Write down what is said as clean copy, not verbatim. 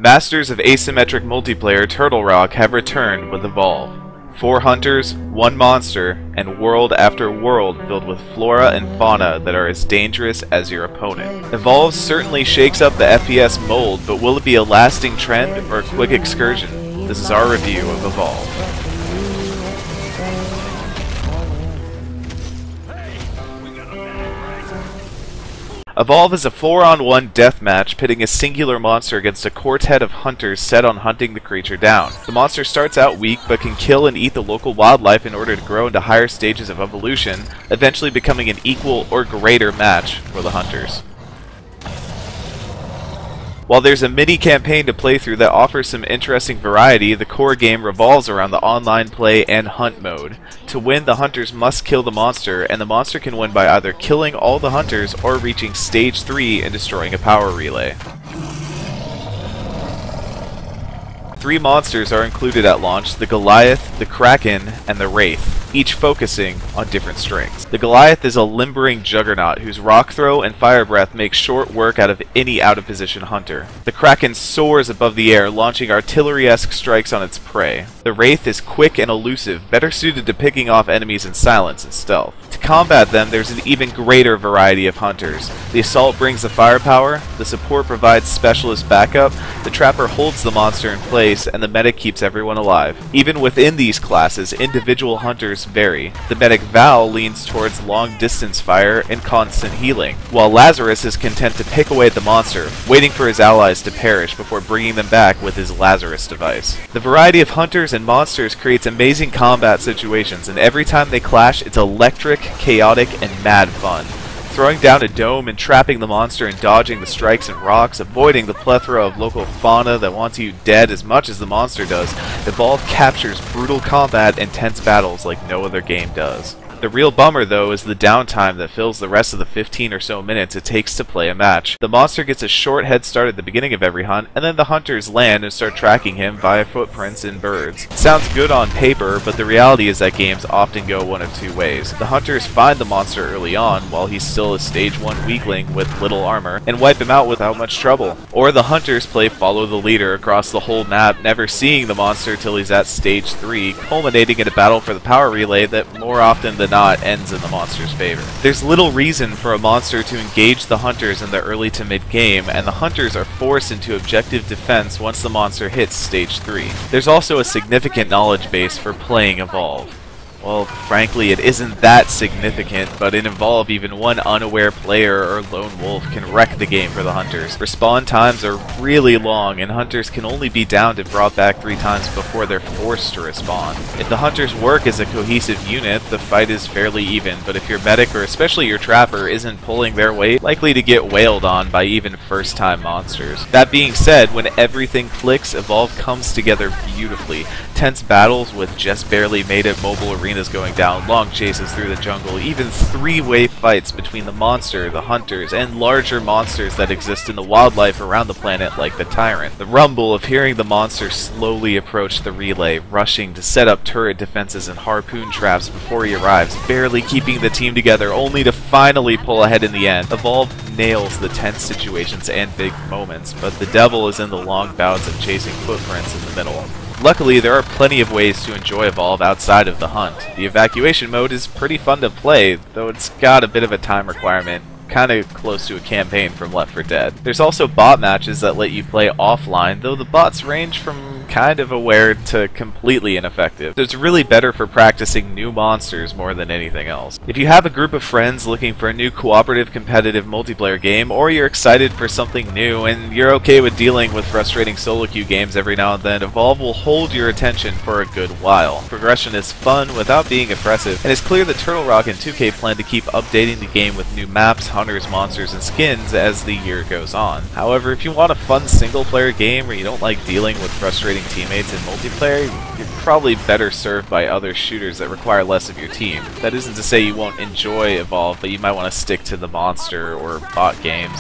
Masters of asymmetric multiplayer Turtle Rock have returned with Evolve. 4 hunters, 1 monster, and world after world filled with flora and fauna that are as dangerous as your opponent. Evolve certainly shakes up the FPS mold, but will it be a lasting trend or a quick excursion? This is our review of Evolve. Evolve is a 4-on-1 deathmatch pitting a singular monster against a quartet of hunters set on hunting the creature down. The monster starts out weak but can kill and eat the local wildlife in order to grow into higher stages of evolution, eventually becoming an equal or greater match for the hunters. While there's a mini-campaign to play through that offers some interesting variety, the core game revolves around the online play and hunt mode. To win, the hunters must kill the monster, and the monster can win by either killing all the hunters or reaching Stage 3 and destroying a power relay. 3 monsters are included at launch: the Goliath, the Kraken, and the Wraith, each focusing on different strengths. The Goliath is a limbering juggernaut whose rock throw and fire breath make short work out of any out-of-position hunter. The Kraken soars above the air, launching artillery-esque strikes on its prey. The Wraith is quick and elusive, better suited to picking off enemies in silence and stealth. To combat them, there's an even greater variety of hunters. The Assault brings the firepower, the Support provides specialist backup, the Trapper holds the monster in place, and the Medic keeps everyone alive. Even within these classes, individual hunters vary. The Medic Val leans towards long-distance fire and constant healing, while Lazarus is content to pick away at the monster, waiting for his allies to perish before bringing them back with his Lazarus device. The variety of hunters and monsters creates amazing combat situations, and every time they clash, it's electric, chaotic, and mad fun. Throwing down a dome and trapping the monster and dodging the strikes and rocks, avoiding the plethora of local fauna that wants you dead as much as the monster does, Evolve captures brutal combat and tense battles like no other game does. The real bummer, though, is the downtime that fills the rest of the 15 or so minutes it takes to play a match. The monster gets a short head start at the beginning of every hunt, and then the hunters land and start tracking him via footprints and birds. It sounds good on paper, but the reality is that games often go one of 2 ways. The hunters find the monster early on, while he's still a Stage 1 weakling with little armor, and wipe him out without much trouble. Or the hunters play follow the leader across the whole map, never seeing the monster till he's at Stage 3, culminating in a battle for the power relay that more often than not ends in the monster's favor. There's little reason for a monster to engage the hunters in the early to mid game, and the hunters are forced into objective defense once the monster hits Stage 3. There's also a significant knowledge base for playing Evolve. Well, frankly, it isn't that significant, but in Evolve, even one unaware player or lone wolf can wreck the game for the hunters. Respawn times are really long, and hunters can only be downed and brought back 3 times before they're forced to respawn. If the hunters work as a cohesive unit, the fight is fairly even, but if your medic, or especially your trapper, isn't pulling their weight, likely to get wailed on by even first-time monsters. That being said, when everything clicks, Evolve comes together beautifully. Tense battles with just barely made-it mobile arenas going down, long chases through the jungle, even 3-way fights between the monster, the hunters, and larger monsters that exist in the wildlife around the planet like the Tyrant. The rumble of hearing the monster slowly approach the relay, rushing to set up turret defenses and harpoon traps before he arrives, barely keeping the team together only to finally pull ahead in the end. Evolve nails the tense situations and big moments, but the devil is in the long bouts of chasing footprints in the middle. Luckily, there are plenty of ways to enjoy Evolve outside of the hunt. The evacuation mode is pretty fun to play, though it's got a bit of a time requirement, kinda close to a campaign from Left 4 Dead. There's also bot matches that let you play offline, though the bots range from kind of aware to completely ineffective. So it's really better for practicing new monsters more than anything else. If you have a group of friends looking for a new cooperative competitive multiplayer game, or you're excited for something new and you're okay with dealing with frustrating solo queue games every now and then, Evolve will hold your attention for a good while. Progression is fun without being oppressive, and it's clear that Turtle Rock and 2K plan to keep updating the game with new maps, hunters, monsters, and skins as the year goes on. However, if you want a fun single-player game where you don't like dealing with frustrating teammates in multiplayer, you're probably better served by other shooters that require less of your team. That isn't to say you won't enjoy Evolve, but you might want to stick to the monster or bot games.